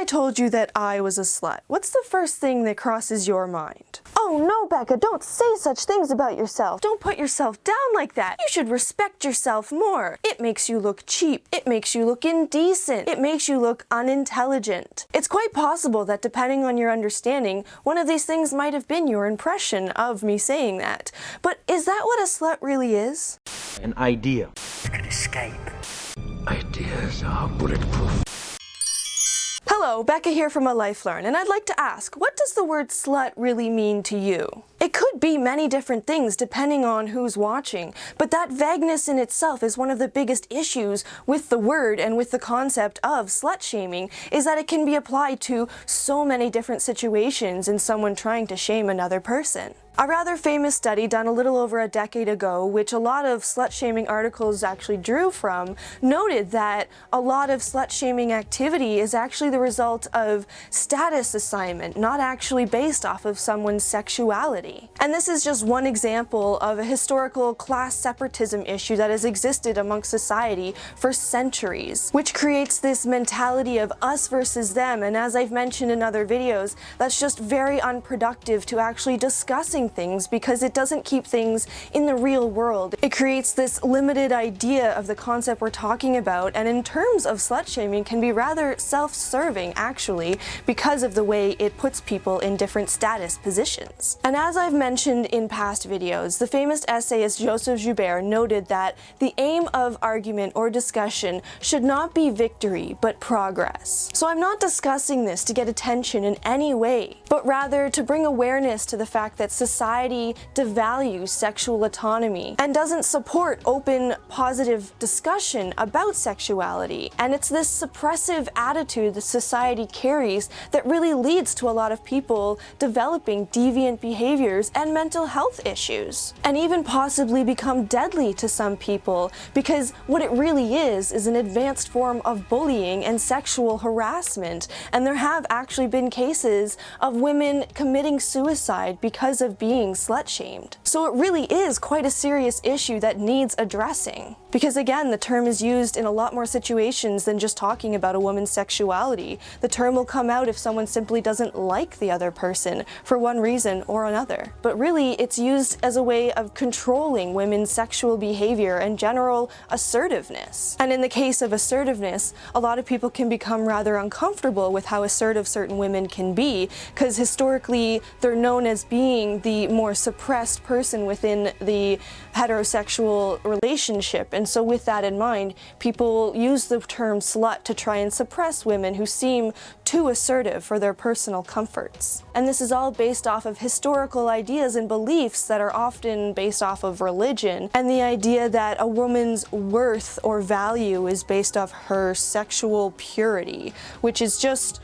I told you that I was a slut, what's the first thing that crosses your mind? Oh no, Becca, don't say such things about yourself. Don't put yourself down like that. You should respect yourself more. It makes you look cheap. It makes you look indecent. It makes you look unintelligent. It's quite possible that depending on your understanding, one of these things might have been your impression of me saying that. But is that what a slut really is? An idea. You can escape. Ideas are bulletproof. Hello, Becca here from ALifeLearned, and I'd like to ask, what does the word slut really mean to you? It could be many different things depending on who's watching, but that vagueness in itself is one of the biggest issues with the word and with the concept of slut-shaming, is that it can be applied to so many different situations in someone trying to shame another person. A rather famous study done a little over a decade ago, which a lot of slut-shaming articles actually drew from, noted that a lot of slut-shaming activity is actually the result of status assignment, not actually based off of someone's sexuality. And this is just one example of a historical class separatism issue that has existed amongst society for centuries, which creates this mentality of us versus them, and as I've mentioned in other videos, that's just very unproductive to actually discussing things because it doesn't keep things in the real world. It creates this limited idea of the concept we're talking about, and in terms of slut-shaming can be rather self-serving actually because of the way it puts people in different status positions. And as I've mentioned in past videos, the famous essayist Joseph Joubert noted that the aim of argument or discussion should not be victory but progress. So I'm not discussing this to get attention in any way, but rather to bring awareness to the fact that society devalues sexual autonomy and doesn't support open, positive discussion about sexuality. And it's this suppressive attitude that society carries that really leads to a lot of people developing deviant behaviors and mental health issues, and even possibly become deadly to some people, because what it really is an advanced form of bullying and sexual harassment. And there have actually been cases of women committing suicide because of being slut-shamed. So it really is quite a serious issue that needs addressing. Because again, the term is used in a lot more situations than just talking about a woman's sexuality. The term will come out if someone simply doesn't like the other person for one reason or another. But really, it's used as a way of controlling women's sexual behavior and general assertiveness. And in the case of assertiveness, a lot of people can become rather uncomfortable with how assertive certain women can be, because historically they're known as being the more suppressed person within the heterosexual relationship. And so with that in mind, people use the term slut to try and suppress women who seem too assertive for their personal comforts. And this is all based off of historical ideas and beliefs that are often based off of religion, and the idea that a woman's worth or value is based off her sexual purity, which is just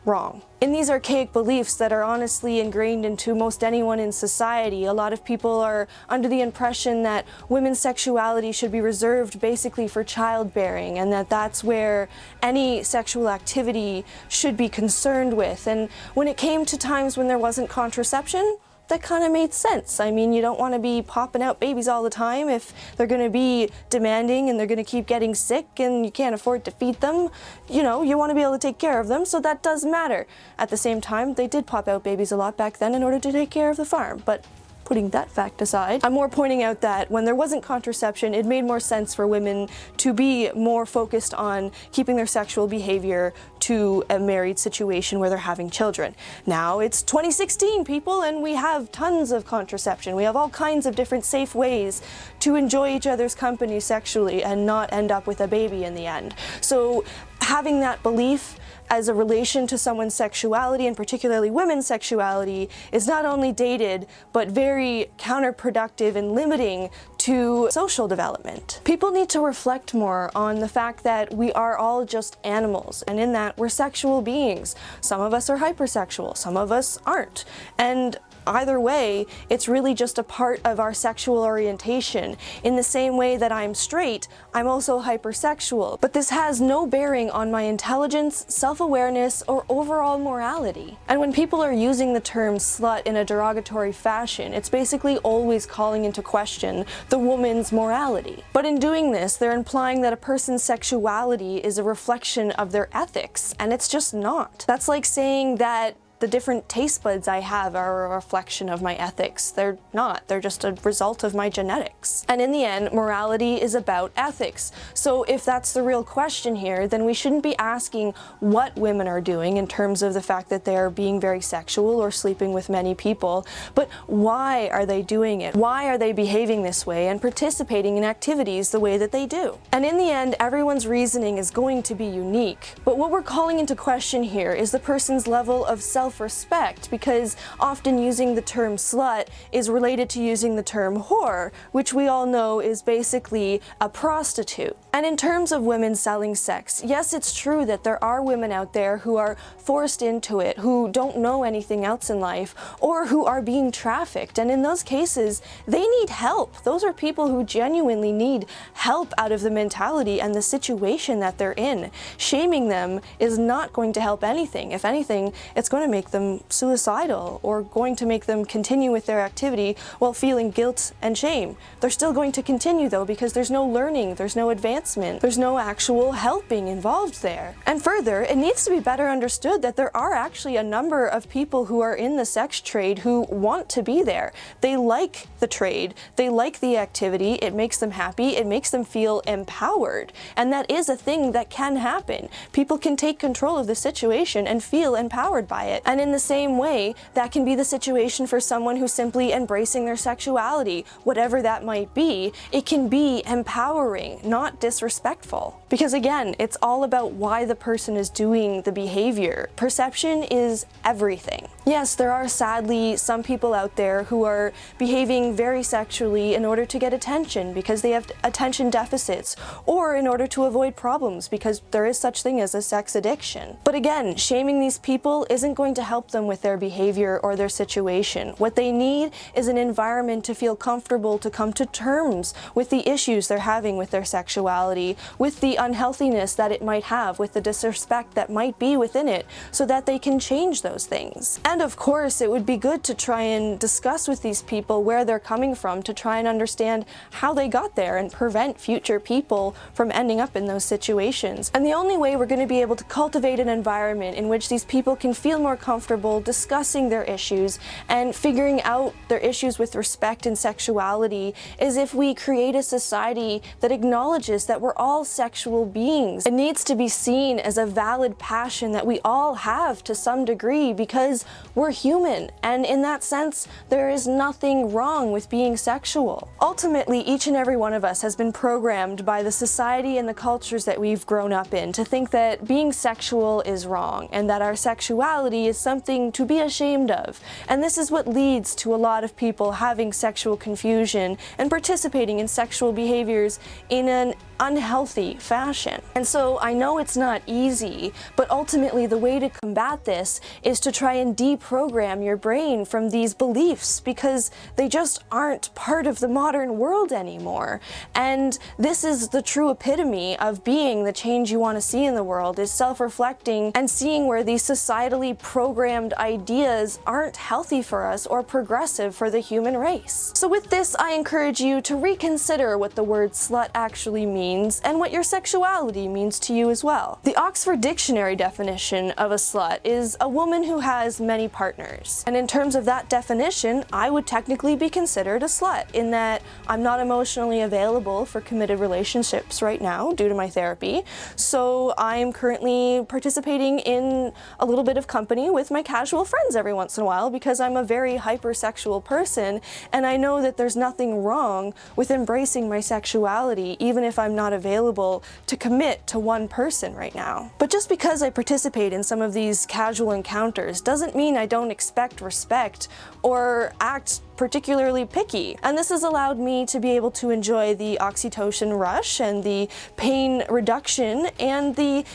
wrong. In these archaic beliefs that are honestly ingrained into most anyone in society, a lot of people are under the impression that women's sexuality should be reserved basically for childbearing, and that that's where any sexual activity should be concerned with. And when it came to times when there wasn't contraception, that kind of made sense. I mean, you don't want to be popping out babies all the time if they're going to be demanding and they're going to keep getting sick and you can't afford to feed them. You know, you want to be able to take care of them, so that does matter. At the same time, they did pop out babies a lot back then in order to take care of the farm, but putting that fact aside, I'm more pointing out that when there wasn't contraception, it made more sense for women to be more focused on keeping their sexual behavior to a married situation where they're having children. Now it's 2016, people, and we have tons of contraception. We have all kinds of different safe ways to enjoy each other's company sexually and not end up with a baby in the end. So having that belief as a relation to someone's sexuality, and particularly women's sexuality, is not only dated, but very counterproductive and limiting to social development. People need to reflect more on the fact that we are all just animals, and in that we're sexual beings. Some of us are hypersexual, some of us aren't. And Either way, it's really just a part of our sexual orientation. In the same way that I'm straight, I'm also hypersexual. But this has no bearing on my intelligence, self-awareness, or overall morality. And when people are using the term slut in a derogatory fashion, it's basically always calling into question the woman's morality. But in doing this, they're implying that a person's sexuality is a reflection of their ethics, and it's just not. That's like saying that the different taste buds I have are a reflection of my ethics. They're not. They're just a result of my genetics. And in the end, morality is about ethics. So if that's the real question here, then we shouldn't be asking what women are doing in terms of the fact that they're being very sexual or sleeping with many people, but why are they doing it? Why are they behaving this way and participating in activities the way that they do? And in the end, everyone's reasoning is going to be unique. But what we're calling into question here is the person's level of self-respect, because often using the term slut is related to using the term whore, which we all know is basically a prostitute. And in terms of women selling sex, yes, it's true that there are women out there who are forced into it, who don't know anything else in life, or who are being trafficked. And in those cases, they need help. Those are people who genuinely need help out of the mentality and the situation that they're in. Shaming them is not going to help anything. If anything, it's going to make them suicidal or going to make them continue with their activity while feeling guilt and shame. They're still going to continue though, because there's no learning, there's no advancement, there's no actual helping involved there. And further, it needs to be better understood that there are actually a number of people who are in the sex trade who want to be there. They like the trade, they like the activity, it makes them happy, it makes them feel empowered. And that is a thing that can happen. People can take control of the situation and feel empowered by it. And in the same way, that can be the situation for someone who's simply embracing their sexuality, whatever that might be. It can be empowering, not disrespectful. Because again, it's all about why the person is doing the behavior. Perception is everything. Yes, there are sadly some people out there who are behaving very sexually in order to get attention because they have attention deficits, or in order to avoid problems because there is such thing as a sex addiction. But again, shaming these people isn't going to help them with their behavior or their situation. What they need is an environment to feel comfortable to come to terms with the issues they're having with their sexuality, with the unhealthiness that it might have, with the disrespect that might be within it, so that they can change those things. And of course, it would be good to try and discuss with these people where they're coming from, to try and understand how they got there and prevent future people from ending up in those situations. And the only way we're going to be able to cultivate an environment in which these people can feel more comfortable discussing their issues and figuring out their issues with respect and sexuality is if we create a society that acknowledges that we're all sexual beings. It needs to be seen as a valid passion that we all have to some degree because we're human, and in that sense, there is nothing wrong with being sexual. Ultimately, each and every one of us has been programmed by the society and the cultures that we've grown up in to think that being sexual is wrong and that our sexuality is something to be ashamed of. And this is what leads to a lot of people having sexual confusion and participating in sexual behaviors in an unhealthy fashion. And so I know it's not easy, but ultimately the way to combat this is to try and deprogram your brain from these beliefs, because they just aren't part of the modern world anymore. And this is the true epitome of being the change you want to see in the world, is self-reflecting and seeing where these societally programmed ideas aren't healthy for us or progressive for the human race. So with this, I encourage you to reconsider what the word slut actually means and what your sexuality means to you as well. The Oxford Dictionary definition of a slut is a woman who has many partners. And in terms of that definition, I would technically be considered a slut, in that I'm not emotionally available for committed relationships right now due to my therapy. So I'm currently participating in a little bit of company with my casual friends every once in a while because I'm a very hypersexual person, and I know that there's nothing wrong with embracing my sexuality, even if I'm not available to commit to one person right now. But just because I participate in some of these casual encounters doesn't mean I don't expect respect or act particularly picky. And this has allowed me to be able to enjoy the oxytocin rush and the pain reduction and the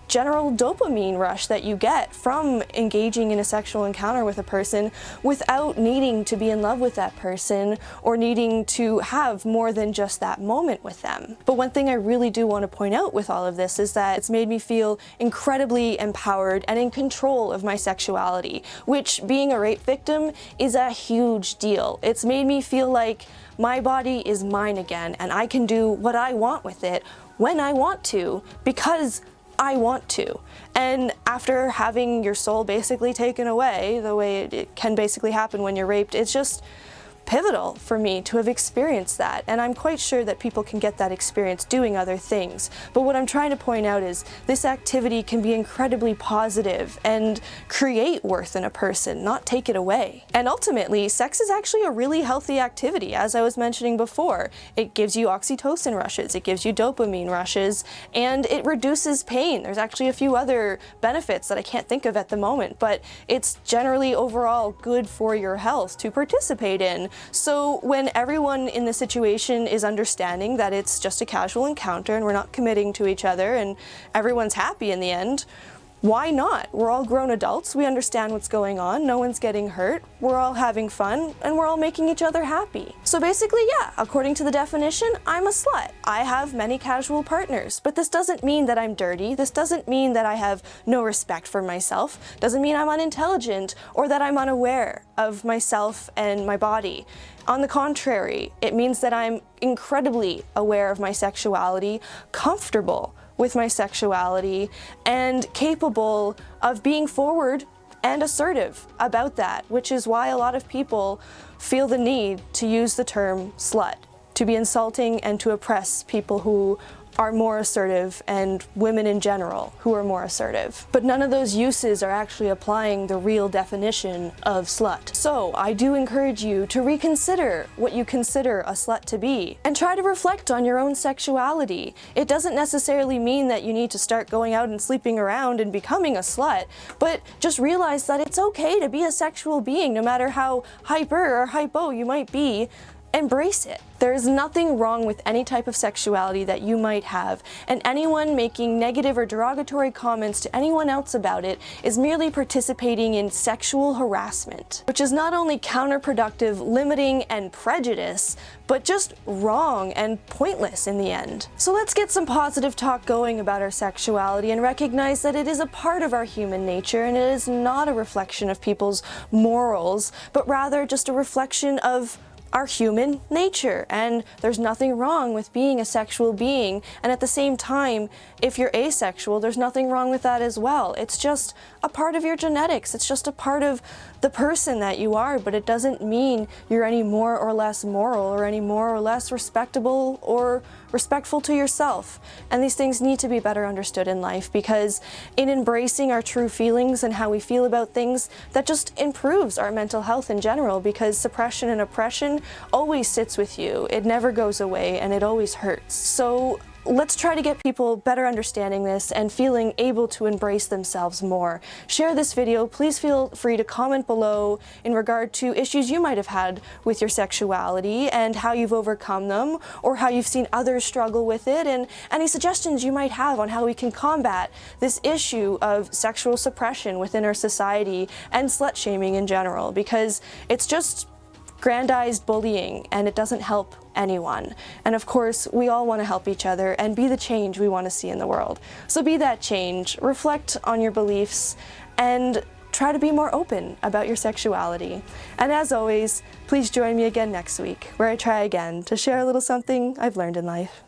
general dopamine rush that you get from engaging in a sexual encounter with a person without needing to be in love with that person or needing to have more than just that moment with them. But one thing I really do want to point out with all of this is that it's made me feel incredibly empowered and in control of my sexuality, which, being a rape victim, is a huge deal. It's made me feel like my body is mine again and I can do what I want with it when I want to, because I want to. And after having your soul basically taken away, the way it can basically happen when you're raped, it's just pivotal for me to have experienced that, and I'm quite sure that people can get that experience doing other things. But what I'm trying to point out is this activity can be incredibly positive and create worth in a person, not take it away. And ultimately, sex is actually a really healthy activity, as I was mentioning before. It gives you oxytocin rushes, it gives you dopamine rushes, and it reduces pain. There's actually a few other benefits that I can't think of at the moment, but it's generally overall good for your health to participate in. So when everyone in the situation is understanding that it's just a casual encounter and we're not committing to each other and everyone's happy in the end, why not? We're all grown adults, we understand what's going on, no one's getting hurt, we're all having fun, and we're all making each other happy. So basically, yeah, according to the definition, I'm a slut. I have many casual partners, but this doesn't mean that I'm dirty, this doesn't mean that I have no respect for myself, doesn't mean I'm unintelligent or that I'm unaware of myself and my body. On the contrary, it means that I'm incredibly aware of my sexuality, comfortable with my sexuality, and capable of being forward and assertive about that, which is why a lot of people feel the need to use the term slut, to be insulting and to oppress people who are more assertive and women in general who are more assertive. But none of those uses are actually applying the real definition of slut. So I do encourage you to reconsider what you consider a slut to be and try to reflect on your own sexuality. It doesn't necessarily mean that you need to start going out and sleeping around and becoming a slut, but just realize that it's okay to be a sexual being no matter how hyper or hypo you might be. Embrace it. There is nothing wrong with any type of sexuality that you might have, and anyone making negative or derogatory comments to anyone else about it is merely participating in sexual harassment, which is not only counterproductive, limiting, and prejudice, but just wrong and pointless in the end. So let's get some positive talk going about our sexuality and recognize that it is a part of our human nature and it is not a reflection of people's morals, but rather just a reflection of our human nature, and there's nothing wrong with being a sexual being, and at the same time, if you're asexual, there's nothing wrong with that as well. It's just a part of your genetics, it's just a part of the person that you are, but it doesn't mean you're any more or less moral or any more or less respectable or respectful to yourself. And these things need to be better understood in life, because in embracing our true feelings and how we feel about things, that just improves our mental health in general, because suppression and oppression always sits with you. It never goes away and it always hurts. So let's try to get people better understanding this and feeling able to embrace themselves more. Share this video. Please feel free to comment below in regard to issues you might have had with your sexuality and how you've overcome them, or how you've seen others struggle with it, and any suggestions you might have on how we can combat this issue of sexual suppression within our society and slut-shaming in general, because it's just grandized bullying and it doesn't help anyone. And of course, we all want to help each other and be the change we want to see in the world. So be that change, reflect on your beliefs, and try to be more open about your sexuality. And as always, please join me again next week, where I try again to share a little something I've learned in life.